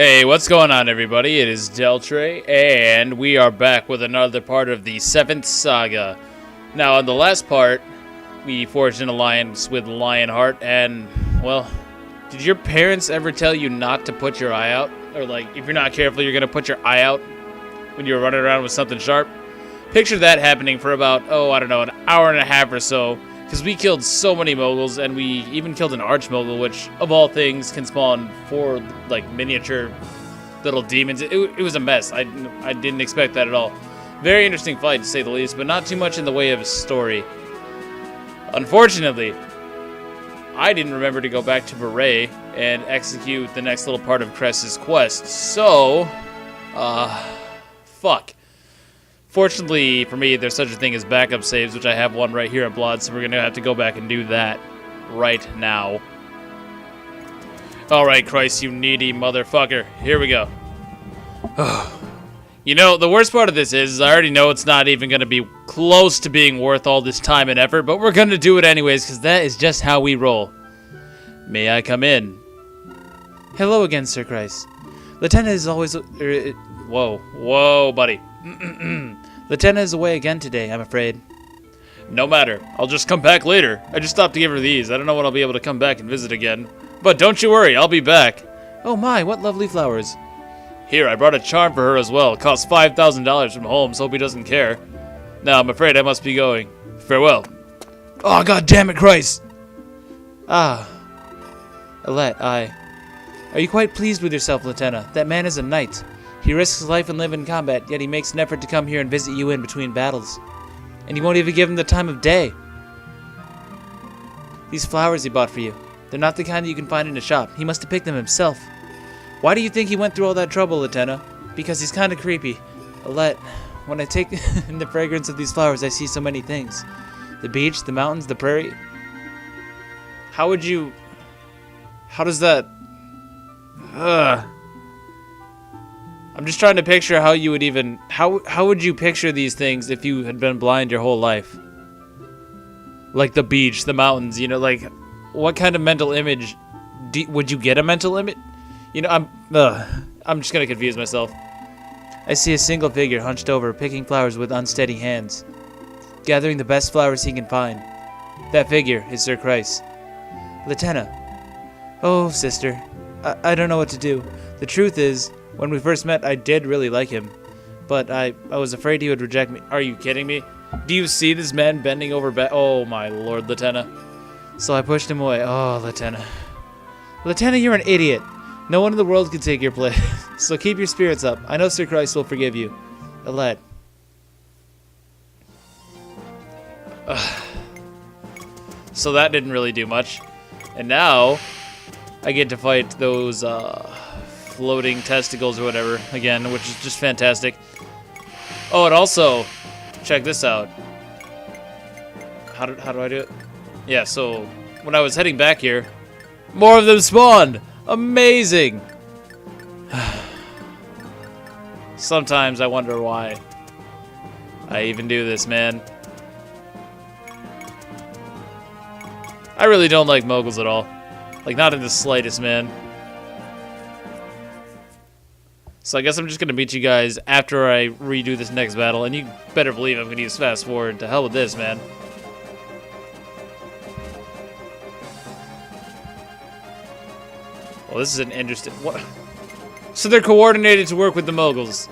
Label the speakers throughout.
Speaker 1: Hey, what's going on, everybody? It is Deltray, and we are back with another part of the 7th Saga. Now, in the last part, we forged an alliance with Lionheart, and, well, did your parents ever tell you not to put your eye out? Or, like, if you're not careful, you're gonna put your eye out when you're running around with something sharp? Picture that happening for about, I don't know, an hour and a half or so. Because we killed so many moguls, and we even killed an archmogul, which, of all things, can spawn 4, like, miniature little demons. It was a mess. I didn't expect that at all. Very interesting fight, to say the least, but not too much in the way of story. Unfortunately, I didn't remember to go back to Beret and execute the next little part of Cress's quest, so, fuck. Fortunately for me, there's such a thing as backup saves, which I have one right here at Blood, so we're going to have to go back and do that right now. Alright, Christ, you needy motherfucker. Here we go. You know, the worst part of this is I already know it's not even going to be close to being worth all this time and effort, but we're going to do it anyways, because that is just how we roll. May I come in?
Speaker 2: Hello again, Sir Christ. Lieutenant is always...
Speaker 1: Whoa, buddy.
Speaker 2: Lieutenant is away again today, I'm afraid.
Speaker 1: No matter. I'll just come back later. I just stopped to give her these. I don't know when I'll be able to come back and visit again. But don't you worry, I'll be back.
Speaker 2: Oh my, what lovely flowers.
Speaker 1: Here, I brought a charm for her as well. It costs $5,000 from Holmes. Hope he doesn't care. Now, I'm afraid I must be going. Farewell.
Speaker 2: Oh, god damn it, Christ! Ah. Alette, Are you quite pleased with yourself, Lieutenant? That man is a knight. He risks life and limb in combat, yet he makes an effort to come here and visit you in between battles. And you won't even give him the time of day. These flowers he bought for you, they're not the kind that you can find in a shop. He must have picked them himself. Why do you think he went through all that trouble, Lieutenant? Because he's kind of creepy. Alette, when I take in the fragrance of these flowers, I see so many things. The beach, the mountains, the prairie.
Speaker 1: How does that... I'm just trying to picture how you would even... How would you picture these things if you had been blind your whole life? Like the beach, the mountains, you know, like... What kind of mental image... Would you get a mental image? You know, I'm just gonna confuse myself.
Speaker 2: I see a single figure hunched over, picking flowers with unsteady hands. Gathering the best flowers he can find. That figure is Sir Christ. Lieutenant. Oh, sister. I don't know what to do. The truth is... When we first met, I did really like him, but I was afraid he would reject me.
Speaker 1: Are you kidding me? Do you see this man bending over oh my lord, Lieutenant.
Speaker 2: So I pushed him away. Oh, Lieutenant. Lieutenant, you're an idiot. No one in the world can take your place. So keep your spirits up. I know Sir Christ will forgive you. Alette.
Speaker 1: So that didn't really do much. And now, I get to fight those, floating testicles or whatever again, which is just fantastic. Oh, and also, check this out. How do I do it? Yeah, so when I was heading back here, more of them spawned. Amazing. Sometimes I wonder why I even do this, man. I really don't like moguls at all. Like, not in the slightest, man. So I guess I'm just going to meet you guys after I redo this next battle, and you better believe I'm going to use fast forward. To hell with this, man. Well, this is an interesting... What? So they're coordinated to work with the moguls.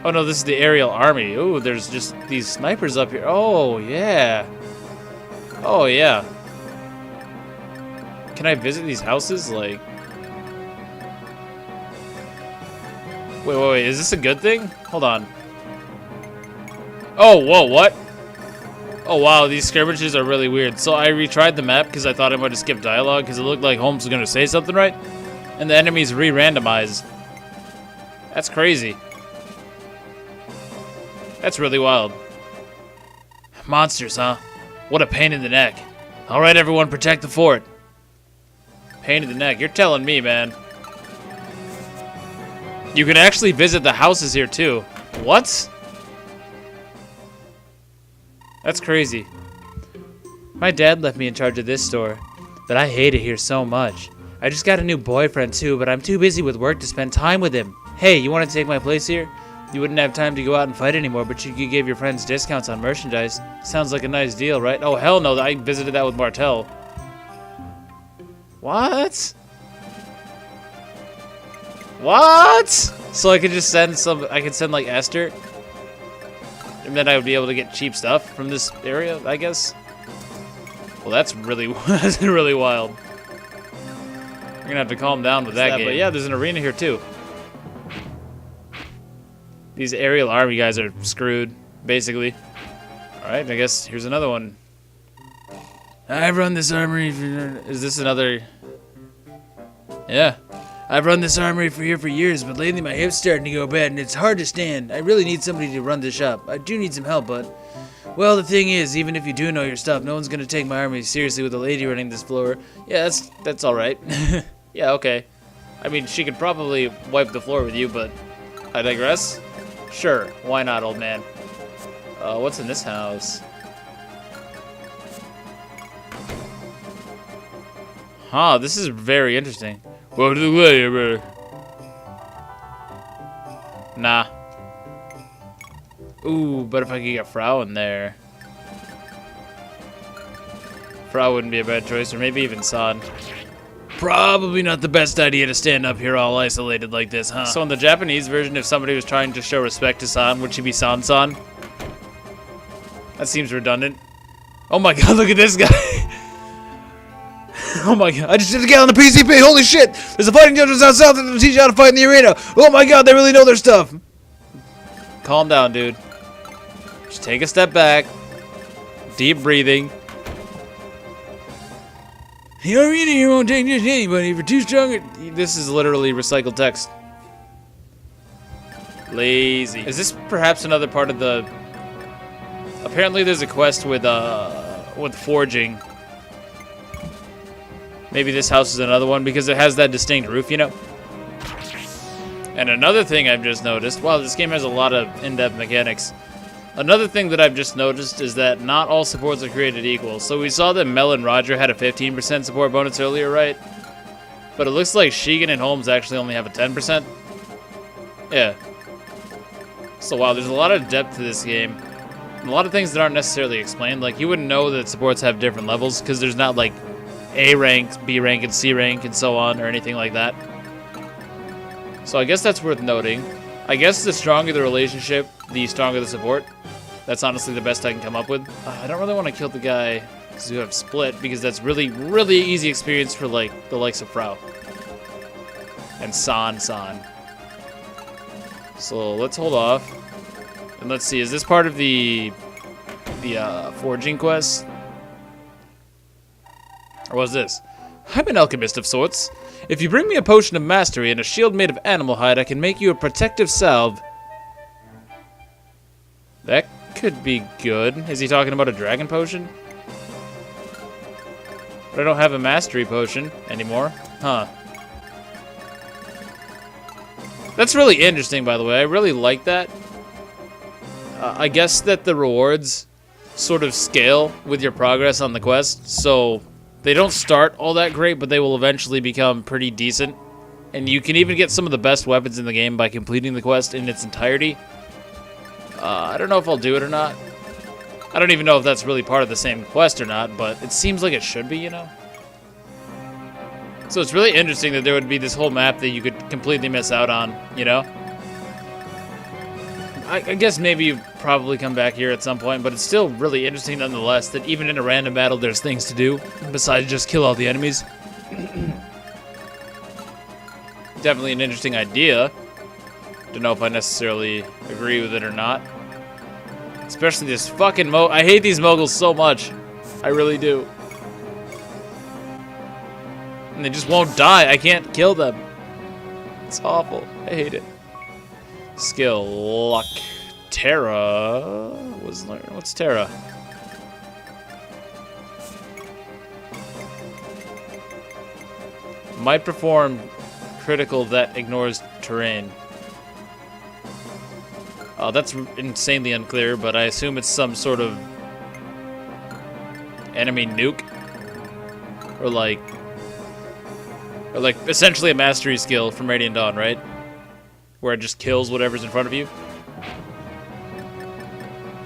Speaker 1: Oh no, this is the aerial army. Ooh, there's just these snipers up here. Oh, yeah. Oh, yeah. Can I visit these houses? Like... Wait, is this a good thing? Hold on. Oh, whoa, what? Oh, wow, these skirmishes are really weird. So I retried the map because I thought I might have skipped dialogue because it looked like Holmes was going to say something right. And the enemies re-randomized. That's crazy. That's really wild. Monsters, huh? What a pain in the neck. Alright, everyone, protect the fort. Pain in the neck. You're telling me, man. You can actually visit the houses here, too. What? That's crazy.
Speaker 2: My dad left me in charge of this store, but I hate it here so much. I just got a new boyfriend too, but I'm too busy with work to spend time with him. Hey, you want to take my place here? You wouldn't have time to go out and fight anymore, but you could give your friends discounts on merchandise. Sounds like a nice deal, right? Oh, hell no, I visited that with Martel. What? What? So I could just send I could send like Esther? And then I would be able to get cheap stuff from this area, I guess? Well, that's really, that's really wild. We're gonna have to calm down with that game. But yeah, there's an arena here too. These aerial army guys are screwed, basically. Alright, I guess here's another one. I've run this armory for... Is this another... Yeah. I've run this armory for years, but lately my hip's starting to go bad and it's hard to stand. I really need somebody to run the shop. I do need some help, but... Well, the thing is, even if you do know your stuff, no one's gonna take my army seriously with a lady running this floor. Yeah, that's alright. Yeah, okay. I mean, she could probably wipe the floor with you, but... I digress. Sure, why not, old man? What's in this house? Huh, this is very interesting. Welcome to the gladiator. Nah. Ooh, but if I could get Frau in there. Frau wouldn't be a bad choice, or maybe even San. Probably not the best idea to stand up here all isolated like this, huh? So in the Japanese version, if somebody was trying to show respect to San, would she be San-san? That seems redundant. Oh my god, look at this guy! Oh my god, I just did a gal on the PCP, holy shit! There's a fighting judges down south that will teach you how to fight in the arena! Oh my god, they really know their stuff! Calm down, dude. Just take a step back. Deep breathing. The arena here won't take just anybody. If you're too strong, this is literally recycled text. Lazy. Is this perhaps another part of the... Apparently there's a quest with forging. Maybe this house is another one because it has that distinct roof, you know? And another thing I've just noticed, wow, this game has a lot of in-depth mechanics. Another thing that I've just noticed is that not all supports are created equal. So we saw that Mel and Roger had a 15% support bonus earlier, right? But it looks like Sheegan and Holmes actually only have a 10%. Yeah. So wow, there's a lot of depth to this game. And a lot of things that aren't necessarily explained. Like, you wouldn't know that supports have different levels because there's not like A rank, B rank, and C rank, and so on, or anything like that. So I guess that's worth noting. I guess the stronger the relationship, the stronger the support. That's honestly the best I can come up with. I don't really want to kill the guy who have split because that's really, really easy experience for like the likes of Frau and San. So let's hold off and let's see. Is this part of the forging quest, or was this? I'm an alchemist of sorts. If you bring me a potion of mastery and a shield made of animal hide, I can make you a protective salve. That could be good. Is he talking about a dragon potion? But I don't have a mastery potion anymore. Huh. That's really interesting, by the way. I really like that. I guess that the rewards sort of scale with your progress on the quest, so they don't start all that great, but they will eventually become pretty decent. And you can even get some of the best weapons in the game by completing the quest in its entirety. I don't know if I'll do it or not. I don't even know if that's really part of the same quest or not, but it seems like it should be, you know? So it's really interesting that there would be this whole map that you could completely miss out on, you know? I guess maybe you've probably come back here at some point, but it's still really interesting nonetheless that even in a random battle there's things to do besides just kill all the enemies. Definitely an interesting idea. Don't know if I necessarily agree with it or not. Especially this fucking I hate these moguls so much. I really do. And they just won't die. I can't kill them. It's awful. I hate it. Skill, luck, Terra. What's Terra? Might perform critical that ignores terrain. That's insanely unclear, but I assume it's some sort of enemy nuke. Or like...
Speaker 1: Or like essentially a mastery skill from Radiant Dawn, right? Where it just kills whatever's in front of you.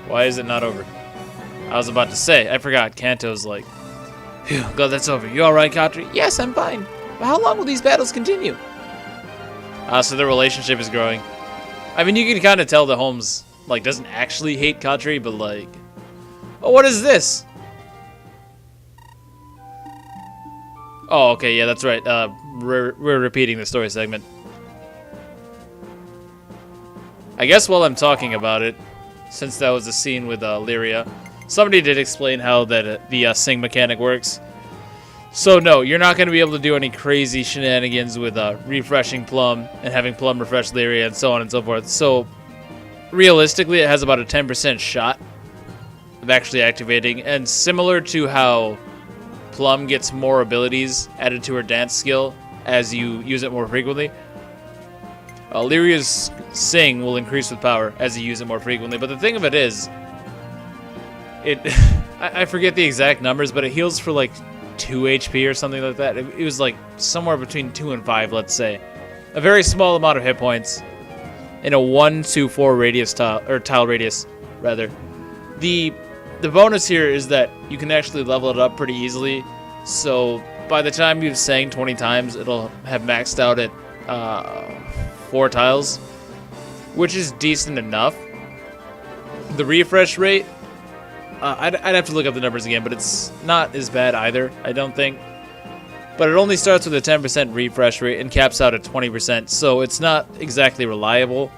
Speaker 1: Why is it not over? I was about to say, I forgot. Kanto's like, phew, glad that's over. You alright, Katri?
Speaker 2: Yes, I'm fine. But how long will these battles continue?
Speaker 1: So the relationship is growing. I mean, you can kind of tell that Holmes, like, doesn't actually hate Katri, but like... Oh, what is this? Oh, okay, yeah, that's right. We're repeating the story segment. I guess while I'm talking about it, since that was a scene with Lyria, somebody did explain how that the sing mechanic works. So no, you're not going to be able to do any crazy shenanigans with refreshing Plum and having Plum refresh Lyria and so on and so forth. So realistically, it has about a 10% shot of actually activating, and similar to how Plum gets more abilities added to her dance skill as you use it more frequently, Lyria's Sing will increase with power as you use it more frequently. But the thing of it is, I forget the exact numbers, but it heals for like 2 HP or something like that. It was like somewhere between 2 and 5, let's say. A very small amount of hit points in a 1 to 4 radius tile radius, rather. The bonus here is that you can actually level it up pretty easily. So by the time you've sang 20 times, it'll have maxed out at 4 tiles, which is decent enough. The refresh rate, I'd have to look up the numbers again, but it's not as bad either, I don't think. But it only starts with a 10% refresh rate and caps out at 20%, so it's not exactly reliable.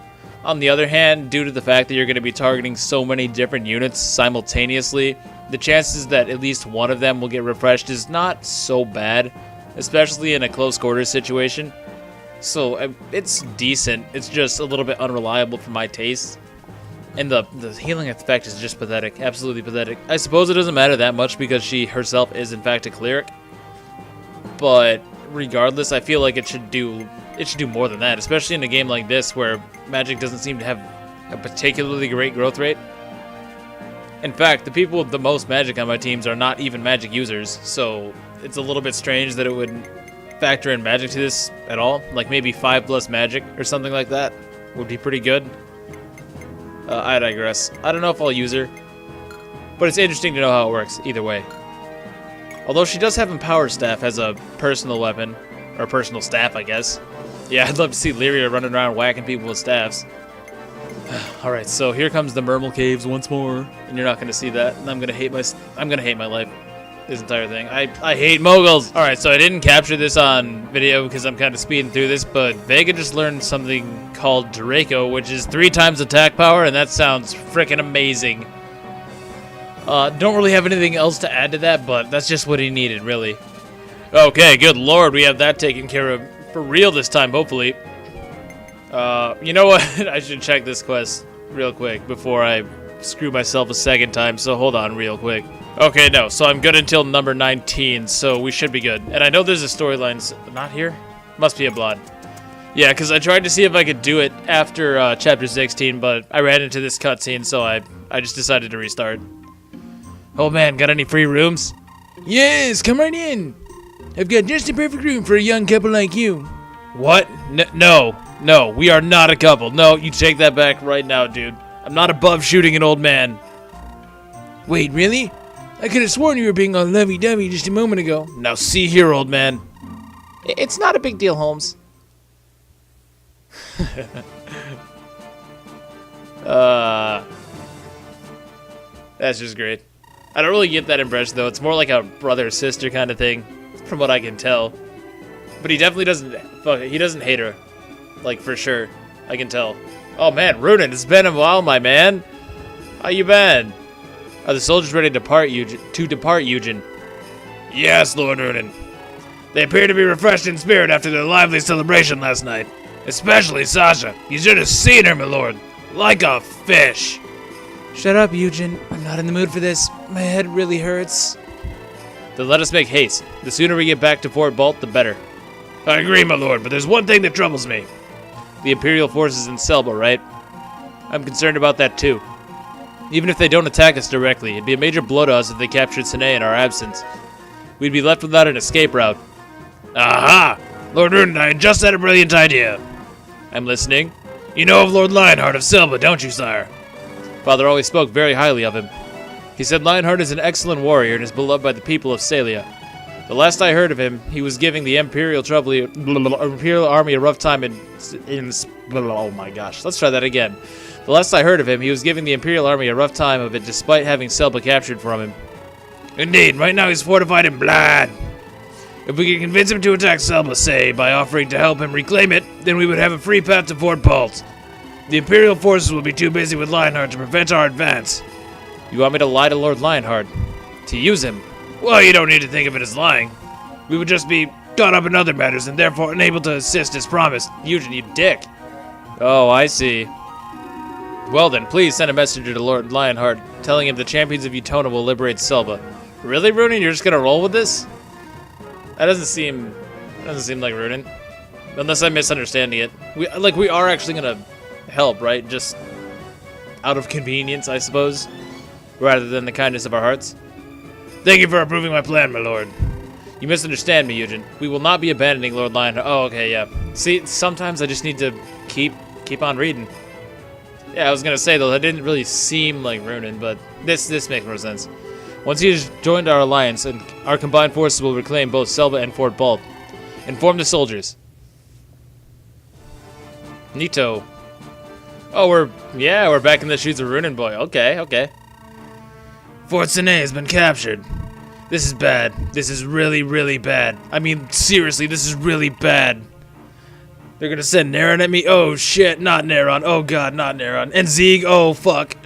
Speaker 1: On the other hand, due to the fact that you're going to be targeting so many different units simultaneously, the chances that at least one of them will get refreshed is not so bad, especially in a close quarters situation. So it's decent, it's just a little bit unreliable for my taste. And the healing effect is just pathetic, absolutely pathetic. I suppose it doesn't matter that much because she herself is in fact a cleric. But regardless, I feel like it should do more than that, especially in a game like this where magic doesn't seem to have a particularly great growth rate. In fact, the people with the most magic on my teams are not even magic users, so it's a little bit strange that it would factor in magic to this at all. Like maybe 5+ magic or something like that would be pretty good. I digress. I don't know if I'll use her, but it's interesting to know how it works either way. Although she does have Empowered Staff as a personal weapon, or personal staff, I guess. Yeah, I'd love to see Lyria running around whacking people with staffs. Alright, so here comes the Mermal Caves once more, and you're not going to see that, and I'm going to hate my life. This entire thing. I hate moguls! Alright, so I didn't capture this on video because I'm kind of speeding through this, but Vega just learned something called Draco, which is 3 times attack power, and that sounds freaking amazing. Don't really have anything else to add to that, but that's just what he needed, really. Okay, good lord, we have that taken care of for real this time, hopefully. You know what? I should check this quest real quick before I screw myself a second time, so hold on real quick. Okay, no, so I'm good until number 19, so we should be good. And I know there's a storyline, not here? Must be a blood. Yeah, because I tried to see if I could do it after chapter 16, but I ran into this cutscene, so I just decided to restart. Oh man, got any free rooms?
Speaker 2: Yes, come right in. I've got just the perfect room for a young couple like you.
Speaker 1: What? No, we are not a couple. No, you take that back right now, dude. I'm not above shooting an old man.
Speaker 2: Wait, really? I could have sworn you were being all lovey-dovey just a moment ago.
Speaker 1: Now see here, old man.
Speaker 2: It's not a big deal, Holmes.
Speaker 1: That's just great. I don't really get that impression, though. It's more like a brother-sister kind of thing, from what I can tell. But he definitely doesn't hate her. Like, for sure. I can tell. Oh, man, Runin, it's been a while, my man. How you been? Are the soldiers ready to depart, Eugen? Yes, Lord Runin. They appear to be refreshed in spirit after their lively celebration last night. Especially Sasha. You should have seen her, my lord. Like a fish.
Speaker 2: Shut up, Eugen. I'm not in the mood for this. My head really hurts.
Speaker 1: Then let us make haste. The sooner we get back to Fort Bolt, the better. I agree, my lord, but there's one thing that troubles me. The Imperial forces in Selva, right? I'm concerned about that, too. Even if they don't attack us directly, it'd be a major blow to us if they captured Sine in our absence. We'd be left without an escape route. Aha! Lord Runen, I just had a brilliant idea. I'm listening. You know of Lord Lionheart of Selva, don't you, sire? Father always spoke very highly of him. He said Lionheart is an excellent warrior and is beloved by the people of Salia. The last I heard of him, he was giving the Imperial army a rough time oh my gosh, let's try that again. The last I heard of him, he was giving the Imperial army a rough time of it despite having Selva captured from him. Indeed, right now he's fortified in blood. If we could convince him to attack Selva, say, by offering to help him reclaim it, then we would have a free path to Fort Bolt. The Imperial forces will be too busy with Lionheart to prevent our advance. You want me to lie to Lord Lionheart? To use him? Well, you don't need to think of it as lying. We would just be caught up in other matters and therefore unable to assist as promised. Eugen, you dick. Oh, I see. Well then, please send a messenger to Lord Lionheart, telling him the champions of Utona will liberate Selva. Really, Runen? You're just gonna roll with this? That doesn't seem like Runen. Unless I'm misunderstanding it. We are actually gonna help, right? Just out of convenience, I suppose. Rather than the kindness of our hearts. Thank you for approving my plan, my lord. You misunderstand me, Eugen. We will not be abandoning Lord Lionheart. Oh, okay, yeah. See, sometimes I just need to keep on reading. Yeah, I was gonna say though, that didn't really seem like Runen, but this makes more sense. Once he has joined our alliance, and our combined forces will reclaim both Selva and Fort Bolt. Inform the soldiers. Neato. Oh, we're back in the shoes of Runen boy. Okay. Fort Sine has been captured. This is bad. This is really, really bad. I mean, seriously, this is really bad. They're gonna send Neron at me? Oh shit, not Neron. Oh god, not Neron. And Zieg? Oh fuck.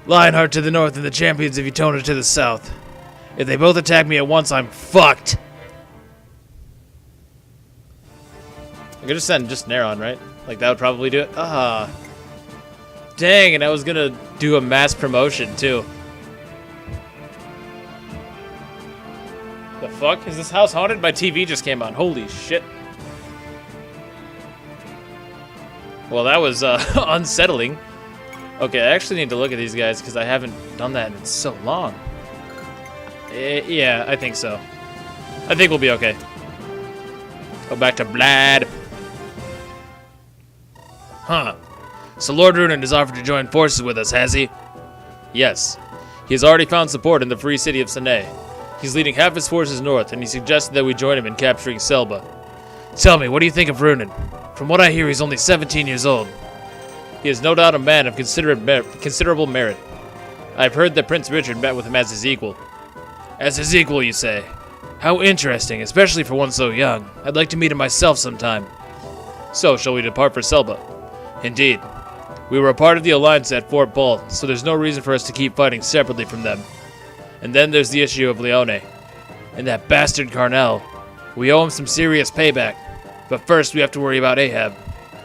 Speaker 1: Lionheart to the north and the champions of Utona to the south. If they both attack me at once, I'm fucked. I could just send just Neron, right? Like, that would probably do it. Ah. Dang, and I was gonna do a mass promotion, too. The fuck? Is this house haunted? My TV just came on. Holy shit. Well, that was unsettling. Okay, I actually need to look at these guys because I haven't done that in so long. Yeah, I think so. I think we'll be okay. Go back to Blad. Huh. So Lord Runen has offered to join forces with us, has he? Yes. He has already found support in the free city of Sine. He's leading half his forces north, and he suggested that we join him in capturing Selva. Tell me, what do you think of Runen? From what I hear, he's only 17 years old. He is no doubt a man of considerable merit. I've heard that Prince Richard met with him as his equal. As his equal, you say? How interesting, especially for one so young. I'd like to meet him myself sometime. So, shall we depart for Selva? Indeed. We were a part of the Alliance at Fort Bolt, so there's no reason for us to keep fighting separately from them. And then there's the issue of Leone. And that bastard Carnell. We owe him some serious payback. But first, we have to worry about Ahab.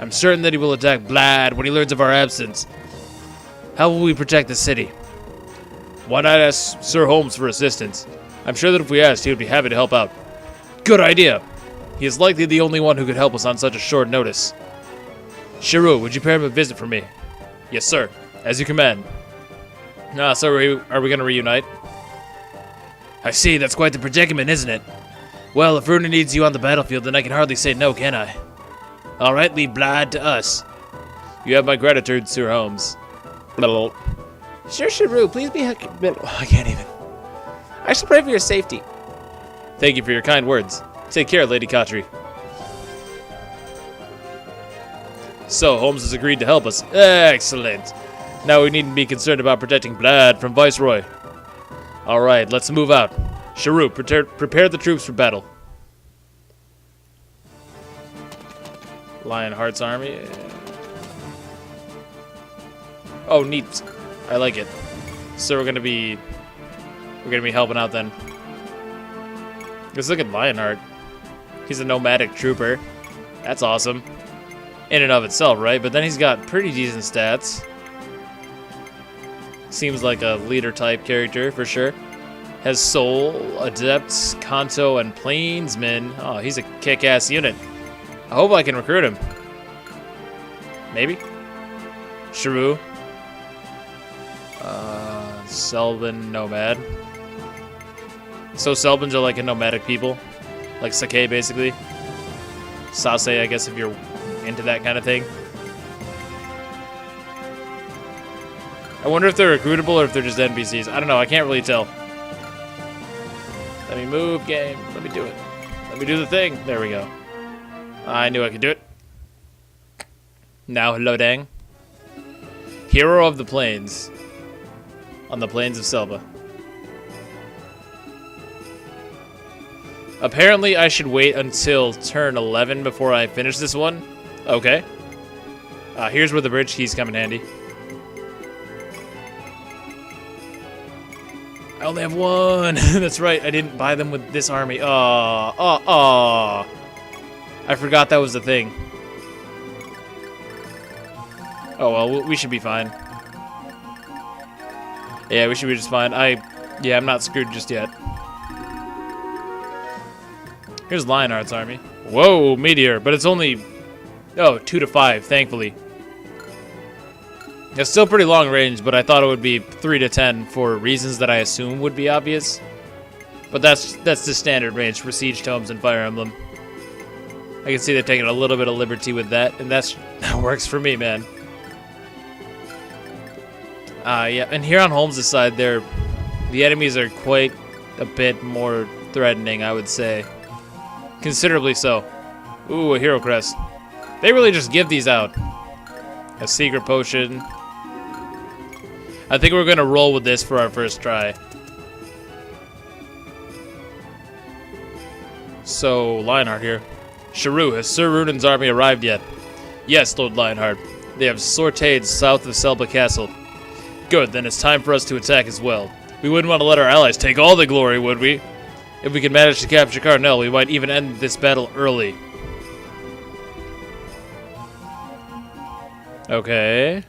Speaker 1: I'm certain that he will attack Blad when he learns of our absence. How will we protect the city? Why not ask Sir Holmes for assistance? I'm sure that if we asked, he would be happy to help out. Good idea! He is likely the only one who could help us on such a short notice. Shiru, would you pay him a visit for me? Yes, sir. As you command. So are we going to reunite? I see, that's quite the predicament, isn't it? Well, if Runen needs you on the battlefield, then I can hardly say no, can I? Alright, leave Blad to us. You have my gratitude, Sir Holmes. Sure, Shiru, please be... I can't even. I shall pray for your safety. Thank you for your kind words. Take care, Lady Katri. So, Holmes has agreed to help us. Excellent. Now we needn't be concerned about protecting Blad from Viceroy. Alright, let's move out. Shiru, prepare the troops for battle. Lionheart's army. Oh, neat. I like it. So we're gonna be helping out then. Let's look at Lionheart. He's a nomadic trooper. That's awesome. In and of itself, right? But then he's got pretty decent stats. Seems like a leader type character for sure. Has Soul, Adept, Kanto, and Plainsman. Oh, he's a kick-ass unit. I hope I can recruit him. Maybe? Shiru. Selvan Nomad. So Selvans are like a nomadic people. Like Sake, basically. Sase, I guess, if you're into that kind of thing. I wonder if they're recruitable or if they're just NPCs. I don't know. I can't really tell. Let me move, game. Let me do it. Let me do the thing. There we go. I knew I could do it. Now, loading. Hero of the Plains. On the plains of Selva. Apparently, I should wait until turn 11 before I finish this one. Okay. Here's where the bridge keys come in handy. I only have one. That's right. I didn't buy them with this army. I forgot that was the thing. Oh, well, we should be fine. Yeah, we should be just fine. Yeah, I'm not screwed just yet. Here's Lionheart's army. Whoa, meteor. But it's only... Oh, 2 to 5, thankfully. It's still pretty long range, but I thought it would be 3 to 10 for reasons that I assume would be obvious. But that's the standard range for Siege Tomes and Fire Emblem. I can see they're taking a little bit of liberty with that, and that works for me, man. Yeah, and here on Holmes' side, the enemies are quite a bit more threatening, I would say. Considerably so. Ooh, a hero crest. They really just give these out. A secret potion. I think we're gonna roll with this for our first try. So, Lionheart here. Sharu, has Sir Runan's army arrived yet? Yes, Lord Lionheart. They have sortied south of Selva Castle. Good, then it's time for us to attack as well. We wouldn't want to let our allies take all the glory, would we? If we could manage to capture Carnell, we might even end this battle early. Okay.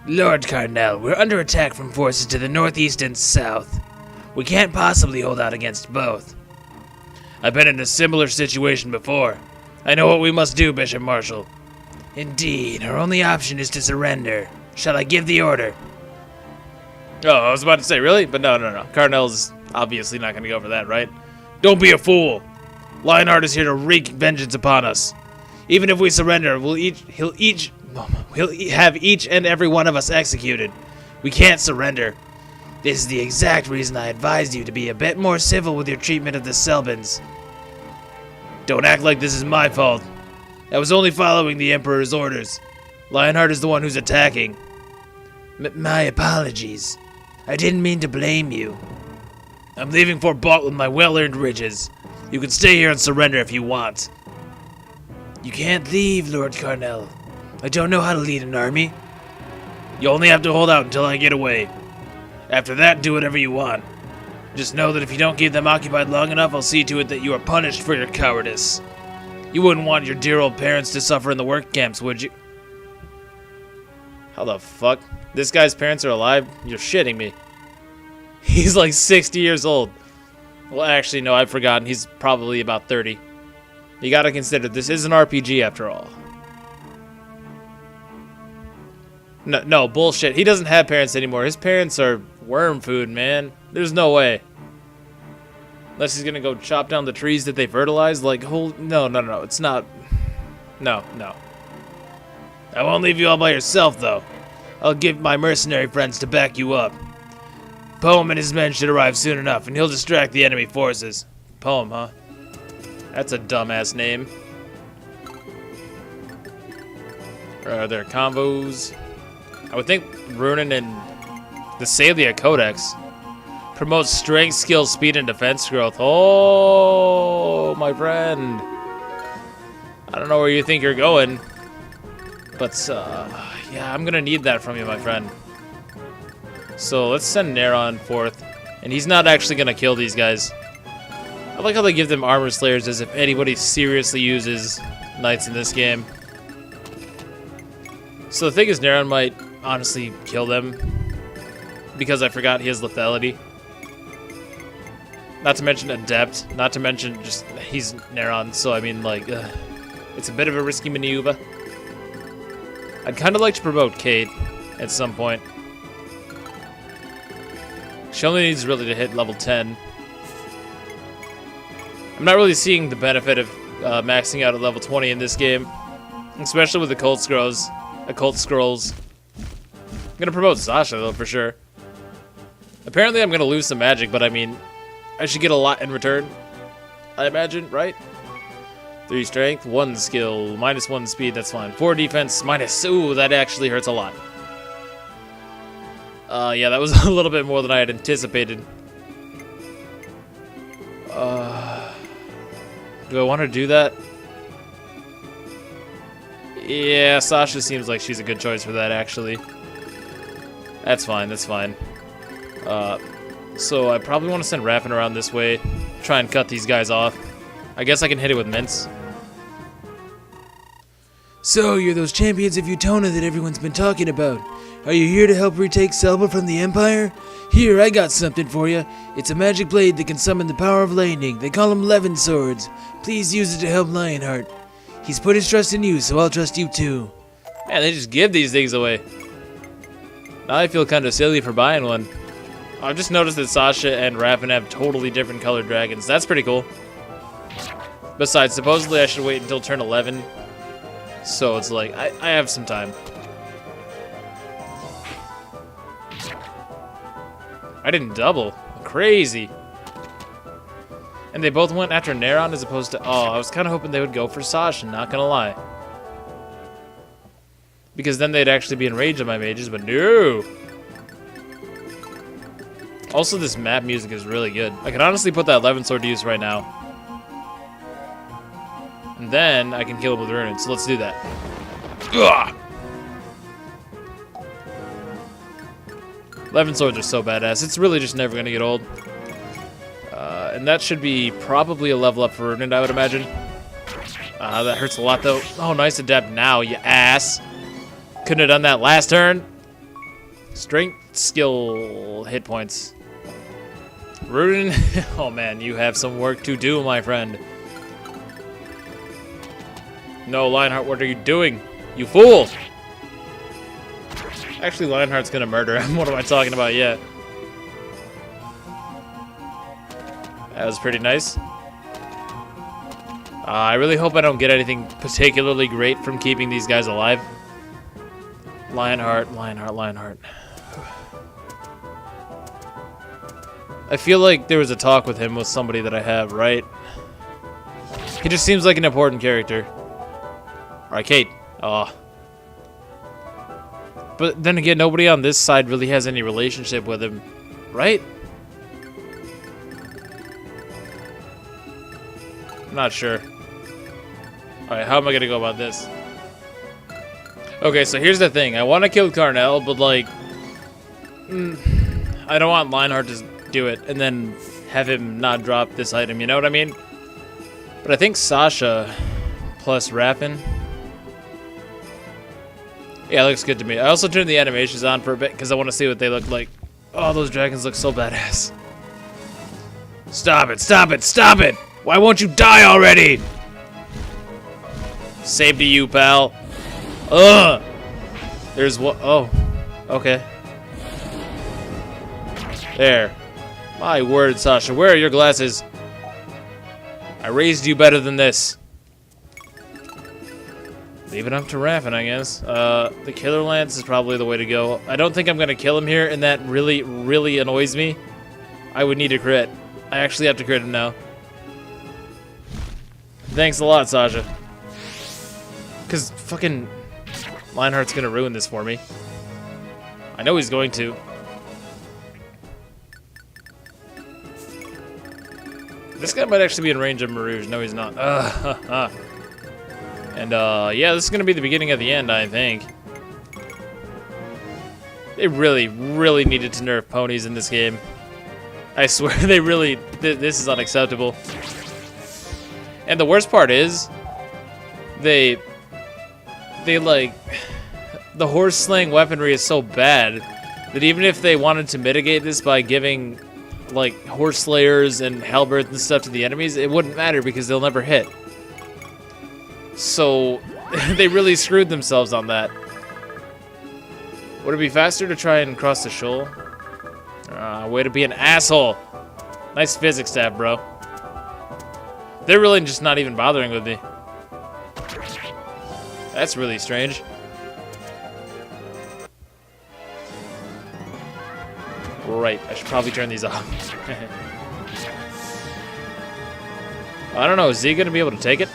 Speaker 2: Lord Carnell, we're under attack from forces to the northeast and south. We can't possibly hold out against both.
Speaker 1: I've been in a similar situation before. I know what we must do, Bishop Marshal.
Speaker 2: Indeed, our only option is to surrender. Shall I give the order?
Speaker 1: Oh, I was about to say, really? But no. Carnell's obviously not going to go for that, right? Don't be a fool. Lionheart is here to wreak vengeance upon us. Even if we surrender, he'll have each and every one of us executed. We can't surrender.
Speaker 2: This is the exact reason I advised you to be a bit more civil with your treatment of the Selbans.
Speaker 1: Don't act like this is my fault. I was only following the Emperor's orders. Lionheart is the one who's attacking.
Speaker 2: My apologies. I didn't mean to blame you.
Speaker 1: I'm leaving Fort Balt with my well-earned riches. You can stay here and surrender if you want.
Speaker 2: You can't leave, Lord Carnell. I don't know how to lead an army.
Speaker 1: You only have to hold out until I get away. After that, do whatever you want. Just know that if you don't keep them occupied long enough, I'll see to it that you are punished for your cowardice. You wouldn't want your dear old parents to suffer in the work camps, would you? How the fuck? This guy's parents are alive? You're shitting me. He's like 60 years old. Well, actually, no, I've forgotten. He's probably about 30. You gotta consider, this is an RPG after all. No, bullshit. He doesn't have parents anymore. His parents are worm food, man. There's no way. Unless he's gonna go chop down the trees that they fertilize. Like, no. It's not. No. I won't leave you all by yourself, though. I'll give my mercenary friends to back you up. Poem and his men should arrive soon enough, and he'll distract the enemy forces. Poem, huh? That's a dumbass name. Are there combos? I would think Runan and the Salia Codex promotes strength, skill, speed, and defense growth. Oh, my friend. I don't know where you think you're going, but yeah, I'm gonna need that from you, my friend. So let's send Neron forth, and he's not actually gonna kill these guys. I like how they give them armor slayers as if anybody seriously uses knights in this game. So the thing is, Neron might honestly kill them because I forgot he has lethality. Not to mention adept, not to mention just he's Neron, so I mean, like, it's a bit of a risky maneuver. I'd kind of like to promote Kate at some point. She only needs really to hit level 10. I'm not really seeing the benefit of maxing out at level 20 in this game, especially with occult scrolls. I'm gonna promote Sasha though for sure. Apparently, I'm gonna lose some magic, but I mean, I should get a lot in return. I imagine, right? 3 strength, 1 skill, -1 speed. That's fine. 4 defense, minus. Ooh, that actually hurts a lot. Yeah, that was a little bit more than I had anticipated. Do I want to do that? Yeah, Sasha seems like she's a good choice for that, actually. That's fine, that's fine. So I probably want to send Raffin around this way, try and cut these guys off. I guess I can hit it with mints.
Speaker 2: So, you're those champions of Utona that everyone's been talking about. Are you here to help retake Selva from the Empire? Here, I got something for you. It's a magic blade that can summon the power of lightning. They call them Levin Swords. Please use it to help Lionheart. He's put his trust in you, so I'll trust you too.
Speaker 1: Man, they just give these things away. Now I feel kind of silly for buying one. I've just noticed that Sasha and Raffin have totally different colored dragons. That's pretty cool. Besides, supposedly I should wait until turn 11. So it's like, I have some time. I didn't double. Crazy. And they both went after Neron as opposed to... Oh, I was kind of hoping they would go for Sasha, not gonna lie. Because then they'd actually be in range of my mages, but no! Also, this map music is really good. I can honestly put that 11 sword to use right now. And then I can kill him with Runin, so let's do that. Ugh! 11 swords are so badass. It's really just never gonna get old. And that should be probably a level up for Runin, I would imagine. That hurts a lot though. Oh, nice adept now, you ass. Couldn't have done that last turn. Strength, skill, hit points. Runin, oh man, you have some work to do, my friend. No, Lionheart, what are you doing? You fool! Actually, Lionheart's gonna murder him. What am I talking about yet? That was pretty nice. I really hope I don't get anything particularly great from keeping these guys alive. Lionheart. I feel like there was a talk with him with somebody that I have, right? He just seems like an important character. Alright, Kate. But then again, nobody on this side really has any relationship with him, right? I'm not sure. Alright, how am I gonna go about this? Okay, so here's the thing. I want to kill Carnell, but like... I don't want Lionheart to do it and then have him not drop this item, you know what I mean? But I think Sasha plus Raffin... Yeah, it looks good to me. I also turned the animations on for a bit because I want to see what they look like. Oh, those dragons look so badass. Stop it, stop it, stop it! Why won't you die already? Save to you, pal. Ugh! There's what? Oh, okay. There. My word, Sasha, where are your glasses? I raised you better than this. Leave it up to Raffin, I guess. The Killer Lance is probably the way to go. I don't think I'm going to kill him here, and that really, really annoys me. I would need a crit. I actually have to crit him now. Thanks a lot, Sasha. Because fucking Lionheart's going to ruin this for me. I know he's going to. This guy might actually be in range of Marouge. No, he's not. And, yeah, this is going to be the beginning of the end, I think. They really, really needed to nerf ponies in this game. I swear, they really... This is unacceptable. And the worst part is... They, like... The horse-slaying weaponry is so bad that even if they wanted to mitigate this by giving, like, horse slayers and halberds and stuff to the enemies, it wouldn't matter because they'll never hit. So, they really screwed themselves on that. Would it be faster to try and cross the shoal? Way to be an asshole. Nice physics stab, bro. They're really just not even bothering with me. That's really strange. Right, I should probably turn these off. I don't know, is Z gonna be able to take it?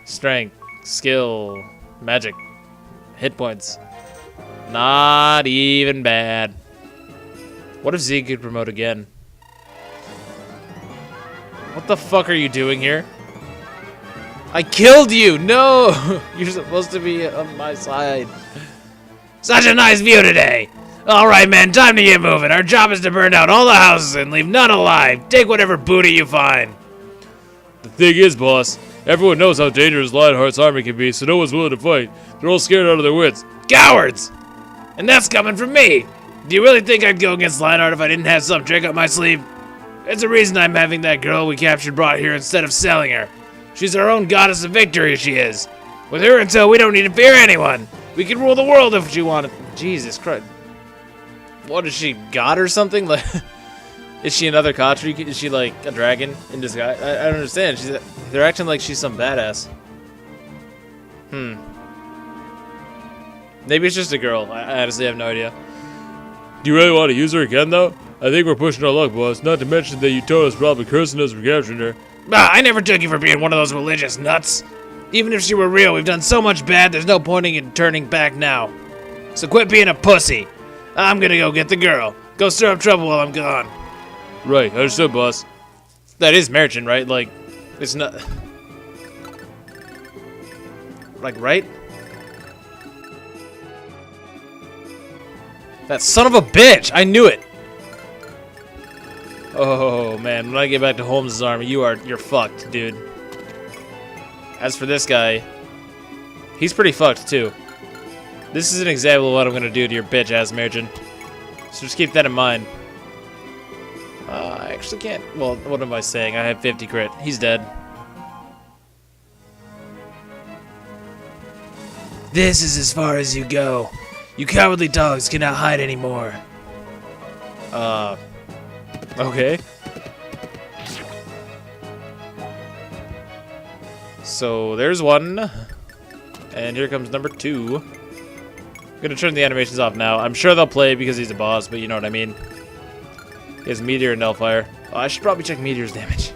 Speaker 1: Strength, skill, magic, hit points. Not even bad. What if Z could promote again? What the fuck are you doing here? I killed you! No! You're supposed to be on my side. Such a nice view today! Alright, man, time to get moving. Our job is to burn down all the houses and leave none alive. Take whatever booty you find. The thing is, boss, everyone knows how dangerous Lionheart's army can be, so no one's willing to fight. They're all scared out of their wits. Cowards! And that's coming from me! Do you really think I'd go against Lionheart if I didn't have some trick up my sleeve? It's the reason I'm having that girl we captured brought here instead of selling her. She's our own goddess of victory, she is. With her until we don't need to fear anyone. We can rule the world if she wanted. Jesus Christ. What is she, God or something? Like, is she another Khatri? Is she like a dragon in disguise? I don't understand. They're acting like she's some badass. Maybe it's just a girl. I honestly have no idea. Do you really want to use her again, though? I think we're pushing our luck, boss. Not to mention that Utona's probably cursing us for capturing her. Bah, I never took you for being one of those religious nuts. Even if she were real, we've done so much bad, there's no point in turning back now. So quit being a pussy. I'm gonna go get the girl. Go stir up trouble while I'm gone. Right, understood, boss. That is merchant, right? Like, it's not... Like, right? That son of a bitch! I knew it! Oh, man. When I get back to Holmes' army, you're fucked, dude. As for this guy, he's pretty fucked, too. This is an example of what I'm gonna do to your bitch-ass merchant. So just keep that in mind. I actually can't... Well, what am I saying? I have 50 crit. He's dead. This is as far as you go. You cowardly dogs cannot hide anymore. Okay. So, there's one. And here comes number 2. I'm gonna turn the animations off now. I'm sure they'll play because he's a boss, but you know what I mean. He has Meteor and Hellfire. Oh, I should probably check Meteor's damage.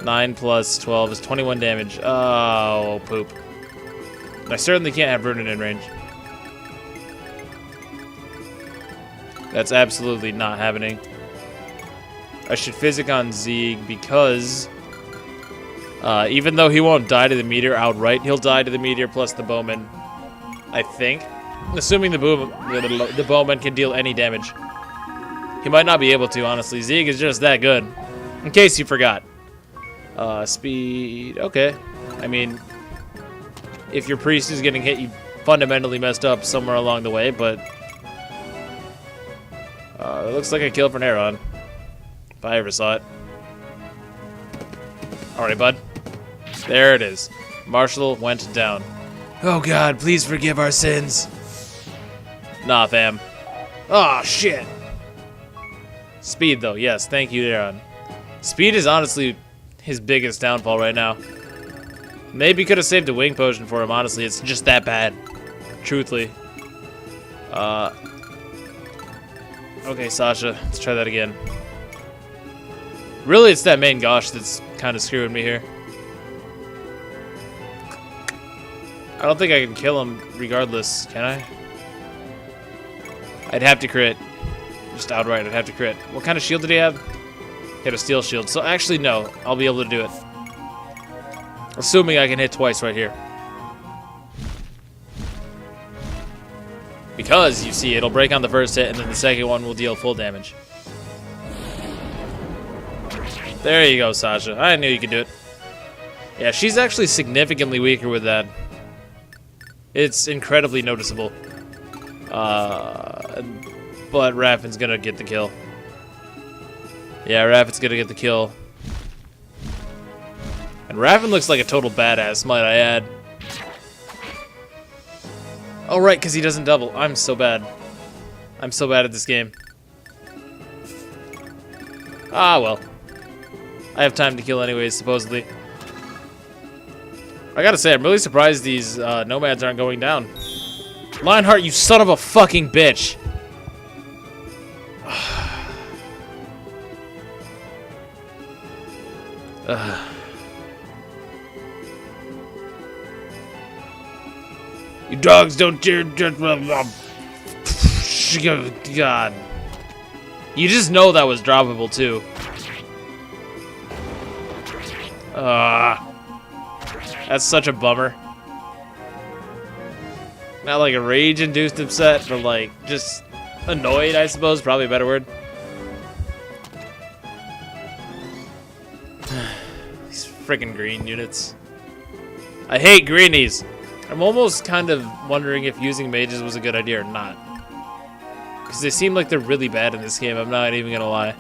Speaker 1: 9 plus 12 is 21 damage. Oh, poop. I certainly can't have Runen in range. That's absolutely not happening. I should Physic on Zeeg because... even though he won't die to the Meteor outright, he'll die to the Meteor plus the Bowman. I think. Assuming the Bowman can deal any damage. He might not be able to, honestly. Zeeg is just that good. In case you forgot. Speed... Okay. I mean... If your priest is getting hit, you fundamentally messed up somewhere along the way, but... it looks like a kill for Neron. If I ever saw it. Alright, bud. There it is. Marshall went down. Oh god, please forgive our sins. Nah, fam. Oh shit. Speed, though. Yes, thank you, Neron. Speed is honestly his biggest downfall right now. Maybe could have saved a wing potion for him, honestly. It's just that bad. Truthfully. Okay, Sasha. Let's try that again. Really, it's that main Gosh that's kind of screwing me here. I don't think I can kill him regardless, can I? I'd have to crit. Just outright, I'd have to crit. What kind of shield did he have? He had a steel shield. So actually, no. I'll be able to do it. Assuming I can hit twice right here. Because, you see, it'll break on the first hit, and then the second one will deal full damage. There you go, Sasha. I knew you could do it. Yeah, she's actually significantly weaker with that. It's incredibly noticeable. But Raffin's gonna get the kill. Yeah, Raffin's gonna get the kill. And Raffin looks like a total badass, might I add. Oh, right, because he doesn't double. I'm so bad. I'm so bad at this game. Ah, well. I have time to kill anyways, supposedly. I gotta say, I'm really surprised these nomads aren't going down. Lionheart, you son of a fucking bitch! You dogs don't dare. God. You just know that was droppable too. That's such a bummer. Not like a rage-induced upset, but like just annoyed, I suppose. Probably a better word. These freaking green units. I hate greenies. I'm almost kind of wondering if using mages was a good idea or not. Because they seem like they're really bad in this game, I'm not even gonna lie.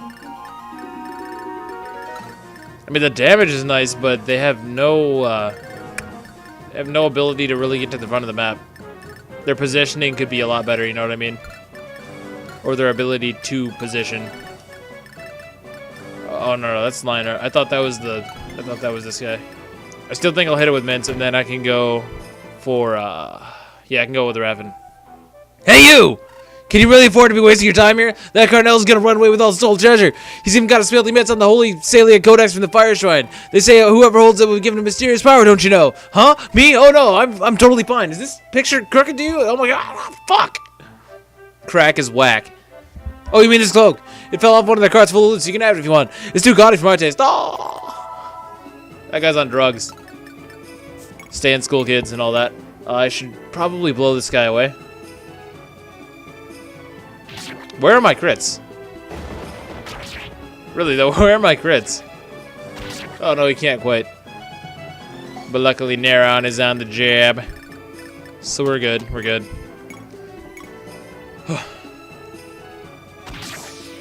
Speaker 1: I mean, the damage is nice, but they have no ability to really get to the front of the map. Their positioning could be a lot better, you know what I mean? Or their ability to position. Oh no, that's Lionheart. I thought that was this guy. I still think I'll hit it with Mints, and then I can go for yeah, I can go with the Raven. Hey you! Can you really afford to be wasting your time here? That Carnell's gonna run away with all stolen treasure. He's even got a filthy mitts on the holy Salient Codex from the Fire Shrine. They say whoever holds it will be given a mysterious power, don't you know? Huh? Me? Oh no, I'm totally fine. Is this picture crooked to you? Oh my god, fuck! Crack is whack. Oh, you mean this cloak? It fell off one of the carts full of loot, so you can have it if you want. It's too gaudy for my taste. Oh! That guy's on drugs. Stay in school, kids, and all that. I should probably blow this guy away. Where are my crits? Really though, where are my crits? Oh no, he can't quite. But luckily Neron is on the jab. So we're good, we're good.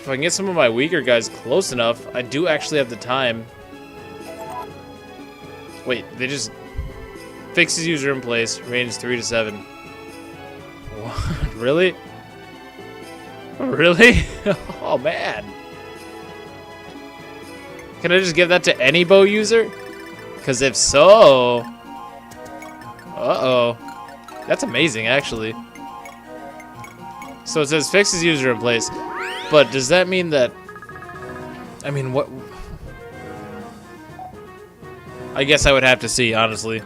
Speaker 1: If I can get some of my weaker guys close enough, I do actually have the time. Wait, they just... Fixes user in place, range 3 to 7. What? Really? Really? Oh man. Can I just give that to any bow user? Because if so... Uh-oh. That's amazing, actually. So it says fixes user in place. But does that mean that... I mean, what... I guess I would have to see, honestly.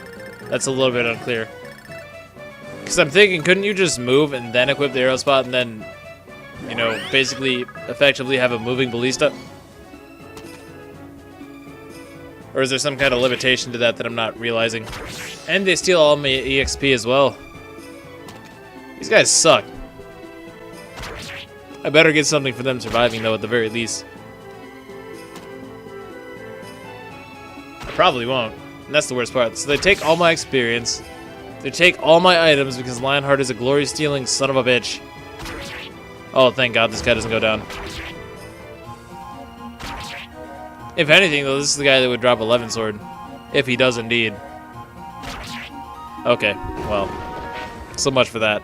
Speaker 1: That's a little bit unclear. Because I'm thinking, couldn't you just move and then equip the arrow spot and then... You know, basically, effectively have a moving ballista? Or is there some kind of limitation to that that I'm not realizing? And they steal all my EXP as well. These guys suck. I better get something for them surviving, though, at the very least. I probably won't. And that's the worst part. So they take all my experience. They take all my items because Lionheart is a glory-stealing son of a bitch. Oh, thank God this guy doesn't go down. If anything, though, this is the guy that would drop 11 sword. If he does indeed. Okay, well. So much for that.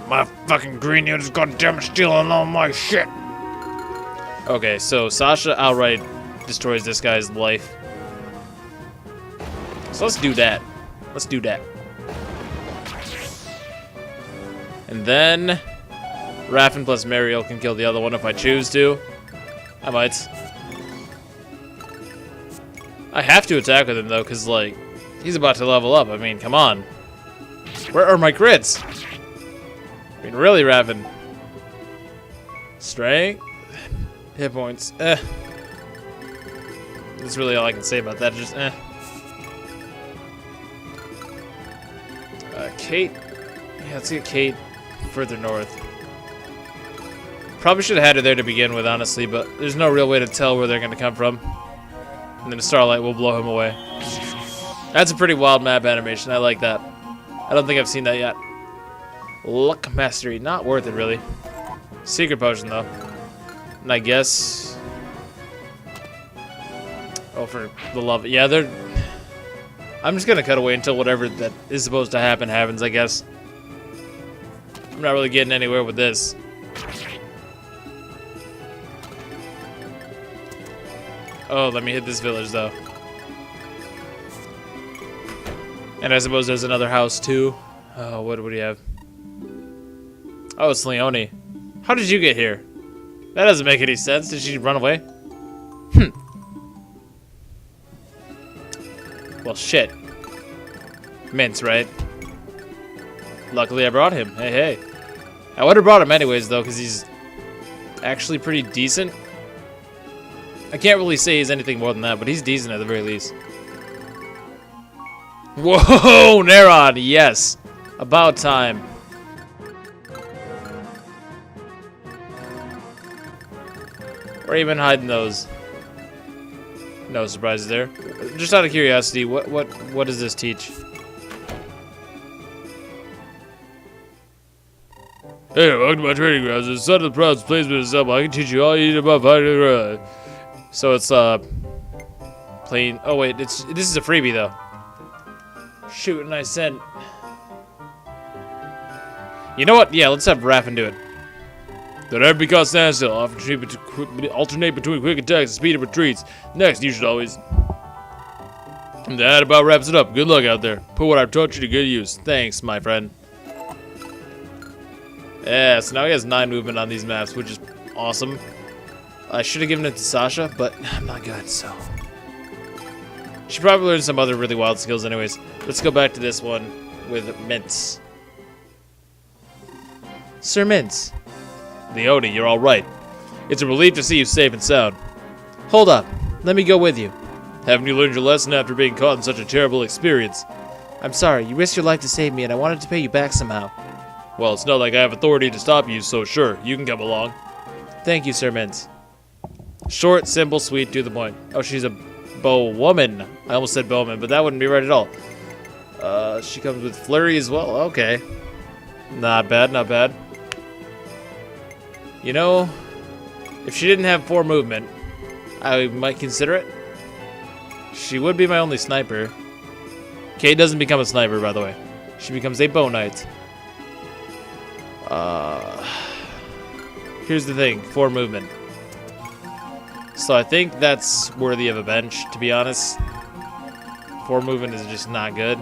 Speaker 1: My fucking green unit's goddamn stealing all my shit. Okay, so Sasha outright destroys this guy's life. So let's do that. Let's do that. And then Raffen plus Mariel can kill the other one if I choose to. I might. I have to attack with him though, because like he's about to level up. I mean, come on. Where are my crits? I mean, really, Raffen. Strength, hit points. That's really all I can say about that. Just Kate. Yeah, let's get Kate further north. Probably should have had her there to begin with, honestly, but there's no real way to tell where they're going to come from. And then the Starlight will blow him away. That's a pretty wild map animation. I like that. I don't think I've seen that yet. Luck Mastery. Not worth it, really. Secret Potion, though. And I guess... Oh, for the love... Yeah, they're... I'm just going to cut away until whatever that is supposed to happen happens, I guess. I'm not really getting anywhere with this. Oh, let me hit this village, though. And I suppose there's another house too. Oh, what do we have? Oh, it's Leone. How did you get here? That doesn't make any sense. Did she run away? Well, shit. Mince, right? Luckily I brought him. Hey, hey. I would have brought him anyways, though, because he's actually pretty decent. I can't really say he's anything more than that, but he's decent at the very least. Whoa, Neron, yes. About time. Where you been hiding those? No surprises there. Just out of curiosity, what does this teach? Hey, welcome to my training grounds. As the son of the proud placement of Selva, I can teach you all you need about fighting. So it's plain. Oh wait, this is a freebie though. Shoot, and I sent. You know what? Yeah, let's have Raffin do it. Don't ever be caught standing still. Alternate between quick attacks and speed of retreats. Next, you should always. And that about wraps it up. Good luck out there. Put what I've taught you to good use. Thanks, my friend. Yeah, so now he has 9 movement on these maps, which is awesome. I should have given it to Sasha, but I'm not good, so. She probably learned some other really wild skills anyways. Let's go back to this one with Mince. Sir Mince. Leone, you're all right. It's a relief to see you safe and sound. Hold up. Let me go with you. Haven't you learned your lesson after being caught in such a terrible experience? I'm sorry. You risked your life to save me, and I wanted to pay you back somehow. Well, it's not like I have authority to stop you, so sure, you can come along. Thank you, Sir Mince. Short, simple, sweet, to the point. Oh, she's a bow woman. I almost said bowman, but that wouldn't be right at all. She comes with flurry as well. Okay. Not bad, not bad. You know, if she didn't have 4 movement, I might consider it. She would be my only sniper. Kay doesn't become a sniper, by the way. She becomes a bow knight. Here's the thing, 4 movement. So I think that's worthy of a bench, to be honest. 4 movement is just not good.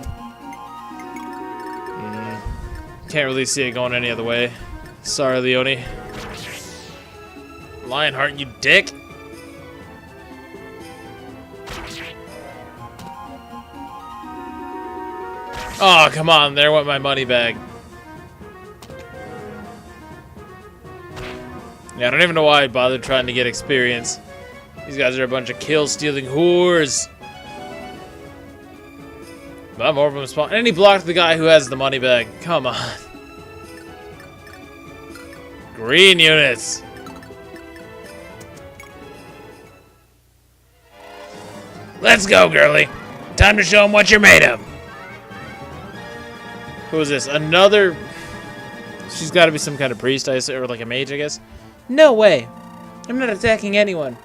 Speaker 1: Can't really see it going any other way. Sorry, Leone. Lionheart, you dick! Oh, come on, there went my money bag. Yeah, I don't even know why I bothered trying to get experience. These guys are a bunch of kill-stealing whores. But more of them spawn. And he blocked the guy who has the money bag. Come on. Green units. Let's go, girly. Time to show them what you're made of. Who is this? Another... She's got to be some kind of priest, or like a mage, I guess.
Speaker 2: No way. I'm not attacking anyone.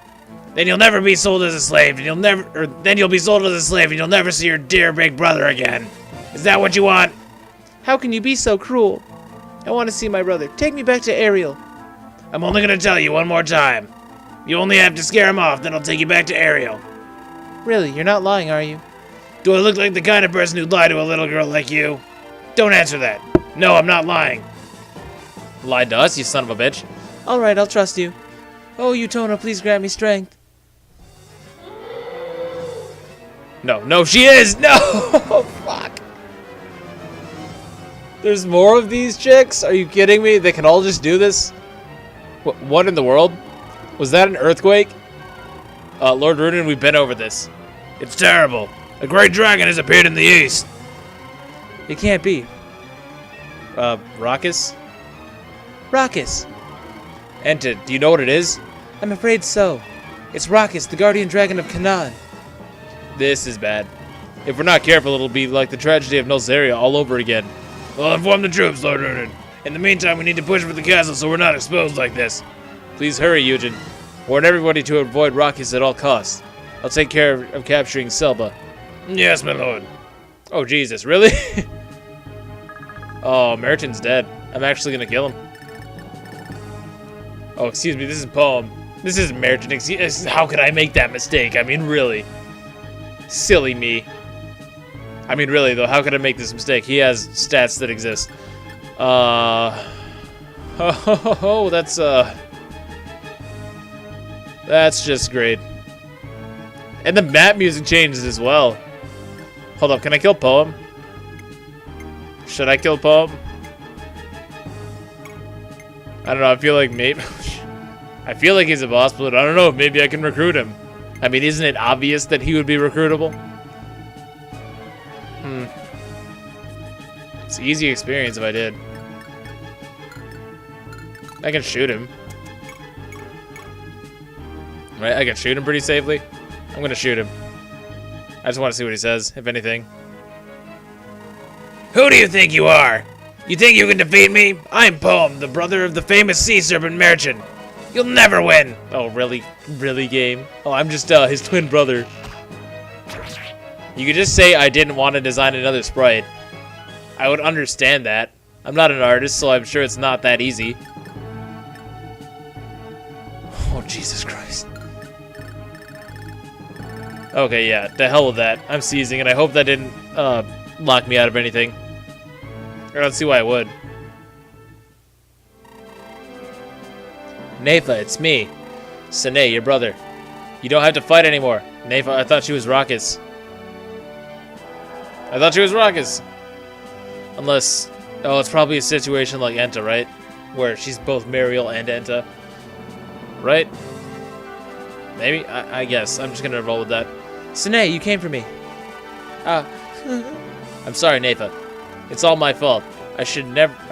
Speaker 1: Then you'll never be sold as a slave, and then you'll be sold as a slave, and you'll never see your dear big brother again. Is that what you want?
Speaker 2: How can you be so cruel? I want to see my brother. Take me back to Ariel.
Speaker 1: I'm only gonna tell you one more time. You only have to scare him off, then I'll take you back to Ariel.
Speaker 2: Really, you're not lying, are you?
Speaker 1: Do I look like the kind of person who'd lie to a little girl like you? Don't answer that. No, I'm not lying. Lied to us, you son of a bitch.
Speaker 2: All right, I'll trust you. Oh, Utona, please grant me strength.
Speaker 1: No, she is! No! Fuck. There's more of these chicks? Are you kidding me? They can all just do this? What in the world? Was that an earthquake? Lord Runin, we've been over this. It's terrible. A great dragon has appeared in the east.
Speaker 2: It can't be.
Speaker 1: Raucus?
Speaker 2: Raucus.
Speaker 1: Enta, do you know what it is?
Speaker 2: I'm afraid so. It's Raucus, the guardian dragon of Canaan.
Speaker 1: This is bad. If we're not careful, it'll be like the tragedy of Nulzaria all over again. Well, inform the troops, Lord Runin. In the meantime, we need to push for the castle so we're not exposed like this. Please hurry, Eugen. Warn everybody to avoid Raucus at all costs. I'll take care of capturing Selva. Yes, my lord. Oh, Jesus, really? Oh, Meriton's dead. I'm actually gonna kill him. Oh, excuse me, this is Poem. This isn't Meriton. How could I make that mistake? I mean, really. Silly me. I mean, really, though, how could I make this mistake? He has stats that exist. That's just great. And the map music changes as well. Hold up, can I kill Poem? Should I kill Poem? I don't know, I feel like maybe... I feel like he's a boss, but I don't know, maybe I can recruit him. I mean, isn't it obvious that he would be recruitable? It's an easy experience if I did. I can shoot him. Right, I can shoot him pretty safely. I'm gonna shoot him. I just want to see what he says, if anything. Who do you think you are? You think you can defeat me? I'm Poem, the brother of the famous sea serpent merchant. You'll never win! Oh, really? Really, game? Oh, I'm just his twin brother. You could just say I didn't want to design another sprite. I would understand that. I'm not an artist, so I'm sure it's not that easy. Oh, Jesus Christ. Okay, yeah, the hell with that. I'm seizing, and I hope that didn't lock me out of anything. I don't see why I would. Nafa, it's me. Sine, your brother. You don't have to fight anymore. Nafa, I thought she was Raucous. I thought she was Raucous. Unless... Oh, it's probably a situation like Enta, right? Where she's both Mariel and Enta. Right? Maybe? I guess. I'm just gonna roll with that. Sine, you came for me. I'm sorry, Nafa. It's all my fault. I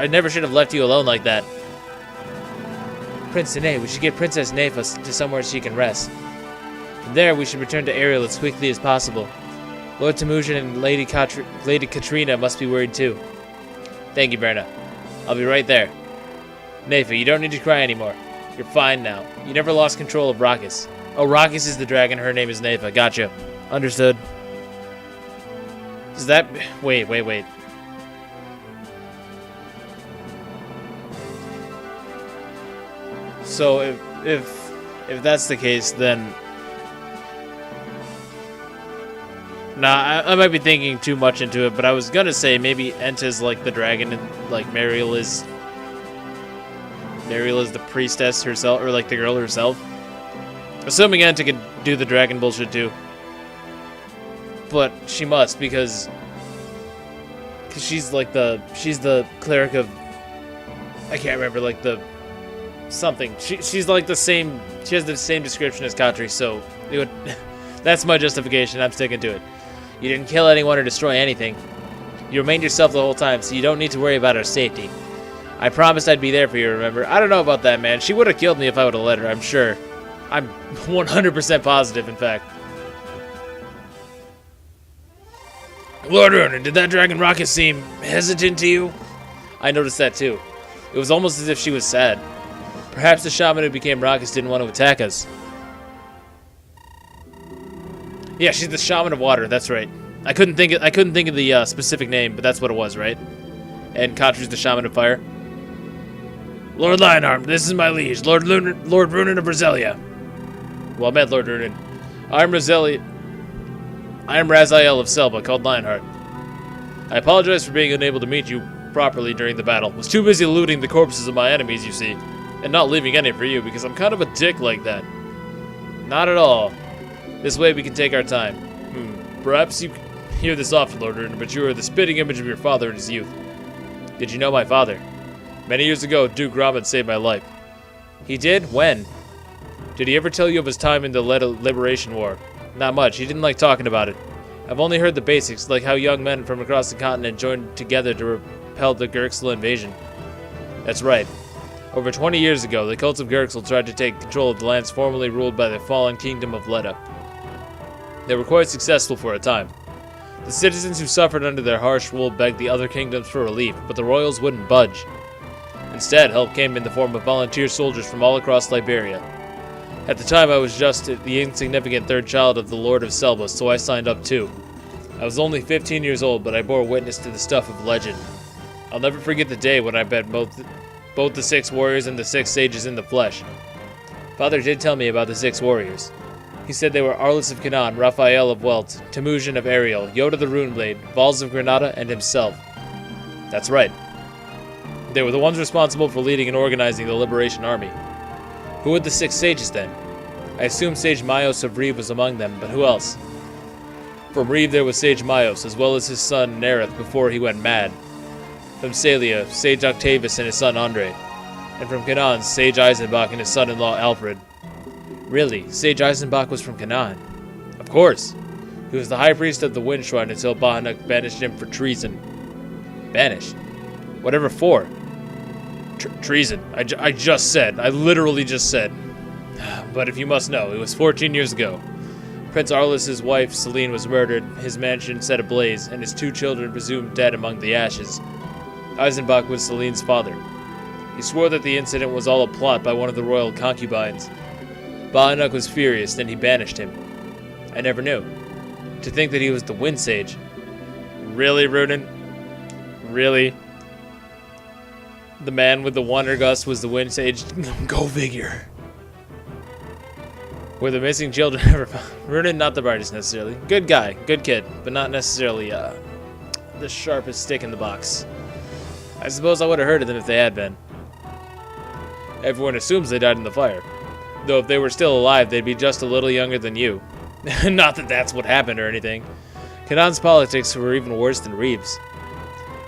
Speaker 1: never should have left you alone like that. Prince Sine, we should get Princess Nafa to somewhere she can rest. From there, we should return to Ariel as quickly as possible. Lord Temujin and Lady Katrina must be worried too. Thank you, Berna. I'll be right there. Nafa, you don't need to cry anymore. You're fine now. You never lost control of Raucous. Oh, Raucous is the dragon. Her name is Nafa. Gotcha. Understood. Is that... Wait. So if that's the case, then... Nah, I might be thinking too much into it, but I was gonna say maybe Enta's like the dragon and like Mariel is the priestess herself, or like the girl herself. Assuming Enta could do the dragon bullshit too. But she must, because she's like she's the cleric of, I can't remember, like the something. She's like the same, she has the same description as Katri, so it would that's my justification. I'm sticking to it. You didn't kill anyone or destroy anything. You remained yourself the whole time, so you don't need to worry about our safety. I promised I'd be there for you, remember? I don't know about that, man. She would have killed me if I would have let her, I'm sure. I'm 100% positive, in fact. Lord Ronan, did that dragon Raucous seem hesitant to you? I noticed that too. It was almost as if she was sad. Perhaps the shaman who became Raucous didn't want to attack us. Yeah, she's the shaman of water. That's right. I couldn't think of the specific name, but that's what it was, right? And Katri's the shaman of fire. Lord Lionheart, this is my liege, Lord Runan of Raziel. Well, I meant Lord Runan. I am Raziel of Selva, called Lionheart. I apologize for being unable to meet you properly during the battle. Was too busy looting the corpses of my enemies, you see, and not leaving any for you, because I'm kind of a dick like that. Not at all. This way we can take our time. Perhaps you hear this often, Lord Runan, but you are the spitting image of your father in his youth. Did you know my father? Many years ago, Duke Raman saved my life. He did? When? Did he ever tell you of his time in the Liberation War? Not much. He didn't like talking about it. I've only heard the basics, like how young men from across the continent joined together to repel the Gurksel invasion. That's right. Over 20 years ago, the cults of Gurksel tried to take control of the lands formerly ruled by the fallen kingdom of Leda. They were quite successful for a time. The citizens who suffered under their harsh rule begged the other kingdoms for relief, but the royals wouldn't budge. Instead, help came in the form of volunteer soldiers from all across Liberia. At the time, I was just the insignificant third child of the Lord of Selva, so I signed up too. I was only 15 years old, but I bore witness to the stuff of legend. I'll never forget the day when I met both the 6 warriors and the 6 sages in the flesh. Father did tell me about the 6 warriors. He said they were Arliss of Canaan, Raphael of Welt, Temujin of Ariel, Yoda the Runeblade, Vals of Granada, and himself. That's right. They were the ones responsible for leading and organizing the Liberation Army. Who were the 6 sages then? I assume Sage Maios of Reeve was among them, but who else? From Reeve there was Sage Maios, as well as his son Nereth before he went mad. From Salia, Sage Octavius and his son Andre. And from Canaan, Sage Eisenbach and his son-in-law Alfred. Really? Sage Eisenbach was from Canaan? Of course. He was the high priest of the Wind Shrine until Bahanuk banished him for treason. Banished? Whatever for? Treason. I just said. I literally just said. But if you must know, it was 14 years ago. Prince Arliss' wife, Celine, was murdered, his mansion set ablaze, and his 2 children presumed dead among the ashes. Eisenbach was Celine's father. He swore that the incident was all a plot by one of the royal concubines. Bahanuk was furious, then he banished him. I never knew. To think that he was the Wind Sage. Really, Runen? Really? The man with the Wonder Gust was the Wind Sage? Go figure. Were the missing children ever found? Runen, not the brightest necessarily. Good guy, good kid, but not necessarily the sharpest stick in the box. I suppose I would have heard of them if they had been. Everyone assumes they died in the fire. Though if they were still alive, they'd be just a little younger than you. Not that that's what happened or anything. Canaan's politics were even worse than Reeve's.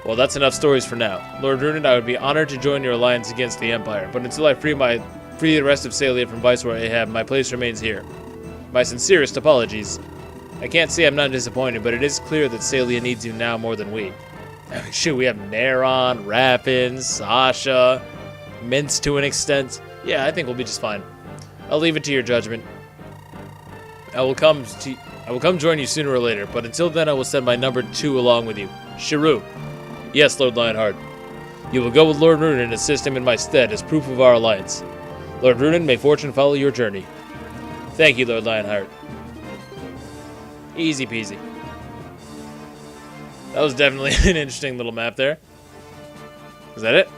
Speaker 1: Well, that's enough stories for now. Lord Runen, I would be honored to join your alliance against the Empire, but until I free the rest of Salia from Viceroy Ahab, my place remains here. My sincerest apologies. I can't say I'm not disappointed, but it is clear that Salia needs you now more than we. I mean, shoot, we have Neron, Rappin, Sasha, Mince to an extent. Yeah, I think we'll be just fine. I'll leave it to your judgment. I will come join you sooner or later, but until then I will send my number 2 along with you. Shiru. Yes, Lord Lionheart. You will go with Lord Runen and assist him in my stead as proof of our alliance. Lord Runen, may fortune follow your journey. Thank you, Lord Lionheart. Easy peasy. That was definitely an interesting little map there. Is that it?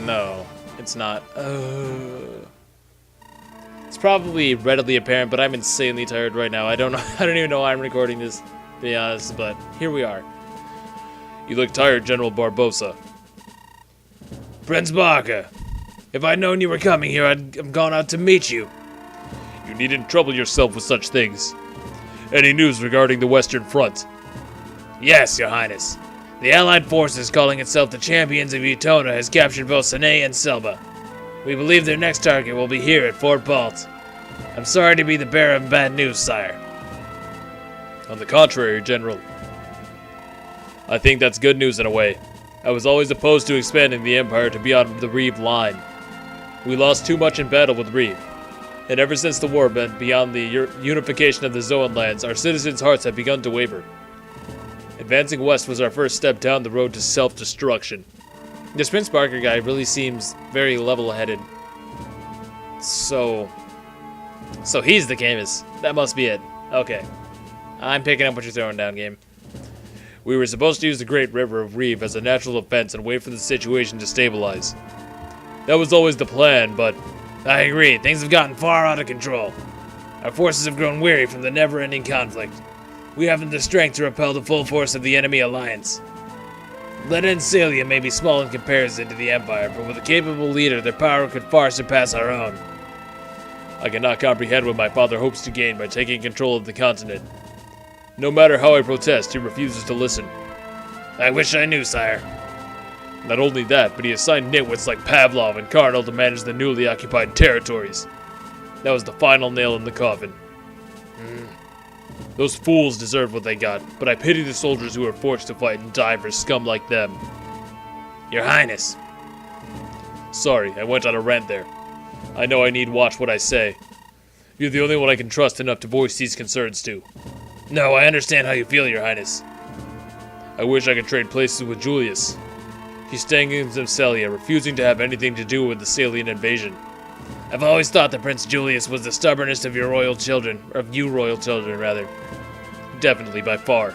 Speaker 1: No, it's not. It's probably readily apparent, but I'm insanely tired right now. I don't even know why I'm recording this, to be honest, but here we are. You look tired, General Barbosa. Prince Barca, if I'd known you were coming here, I'd have gone out to meet you. You needn't trouble yourself with such things. Any news regarding the Western Front? Yes, Your Highness. The Allied forces calling itself the Champions of Utona has captured both Sine and Selva. We believe their next target will be here at Fort Balt. I'm sorry to be the bearer of bad news, sire. On the contrary, General. I think that's good news in a way. I was always opposed to expanding the Empire to beyond the Reeve line. We lost too much in battle with Reeve. And ever since the war went beyond the unification of the Zoan lands, our citizens' hearts have begun to waver. Advancing west was our first step down the road to self-destruction. This Prince Barker guy really seems very level-headed. So he's the Camus. That must be it. Okay. I'm picking up what you're throwing down, game. We were supposed to use the Great River of Reeve as a natural defense and wait for the situation to stabilize. That was always the plan, but I agree, things have gotten far out of control. Our forces have grown weary from the never-ending conflict. We haven't the strength to repel the full force of the enemy alliance. Leda and Salia may be small in comparison to the Empire, but with a capable leader, their power could far surpass our own. I cannot comprehend what my father hopes to gain by taking control of the continent. No matter how I protest, he refuses to listen. I wish I knew, sire. Not only that, but he assigned nitwits like Pavlov and Karnal to manage the newly occupied territories. That was the final nail in the coffin. Those fools deserve what they got, but I pity the soldiers who are forced to fight and die for scum like them. Your Highness. Sorry, I went on a rant there. I know I need watch what I say. You're the only one I can trust enough to voice these concerns to. No, I understand how you feel, Your Highness. I wish I could trade places with Julius. He's staying in Zemcelia, refusing to have anything to do with the Salian invasion. I've always thought that Prince Julius was the stubbornest of your royal children, or of you royal children, rather. Definitely, by far.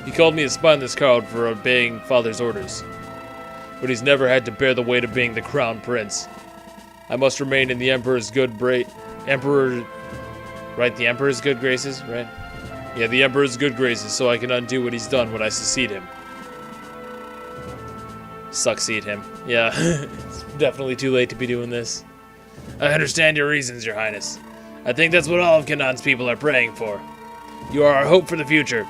Speaker 1: He called me a spineless coward for obeying father's orders. But he's never had to bear the weight of being the crown prince. I must remain in the Emperor's good Emperor... Right, the Emperor's good graces, right? Yeah, the Emperor's good graces, so I can undo what he's done when I succeed him. Succeed him. Yeah, it's definitely too late to be doing this. I understand your reasons, Your Highness. I think that's what all of Canaan's people are praying for. You are our hope for the future.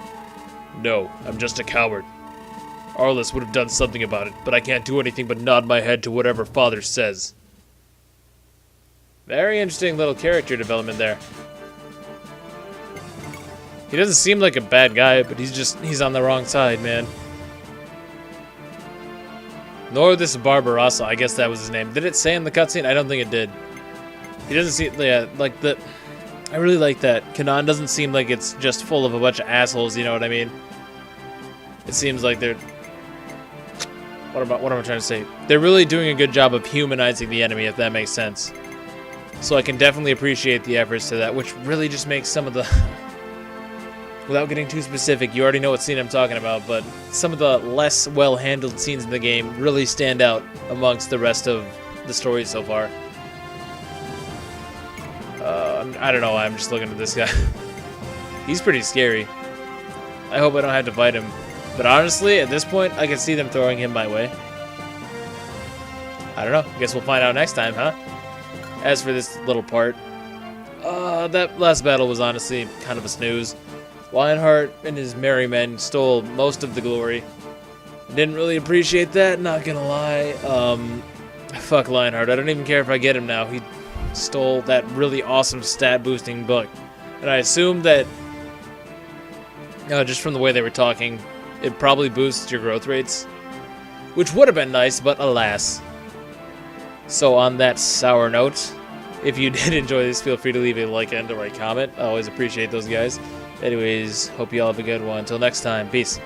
Speaker 1: No, I'm just a coward. Arliss would have done something about it, but I can't do anything but nod my head to whatever Father says. Very interesting little character development there. He doesn't seem like a bad guy, but he's on the wrong side, man. Nor this Barbarossa, I guess that was his name. Did it say in the cutscene? I don't think it did. He doesn't seem, yeah, like the... I really like that. Canaan doesn't seem like it's just full of a bunch of assholes, you know what I mean? It seems like they're... What am I trying to say? They're really doing a good job of humanizing the enemy, if that makes sense. So I can definitely appreciate the efforts to that, which really just makes some of the... Without getting too specific, you already know what scene I'm talking about, but some of the less well-handled scenes in the game really stand out amongst the rest of the story so far. I don't know why I'm just looking at this guy. He's pretty scary. I hope I don't have to fight him. But honestly, at this point, I can see them throwing him my way. I don't know. I guess we'll find out next time, huh? As for this little part, that last battle was honestly kind of a snooze. Lionheart and his merry men stole most of the glory. Didn't really appreciate that, not gonna lie. Fuck Lionheart. I don't even care if I get him now. He stole that really awesome stat boosting book. And I assume that, just from the way they were talking, it probably boosts your growth rates. Which would have been nice, but alas. So on that sour note, if you did enjoy this, feel free to leave a like and a comment. I always appreciate those guys. Anyways, hope you all have a good one. Until next time, peace.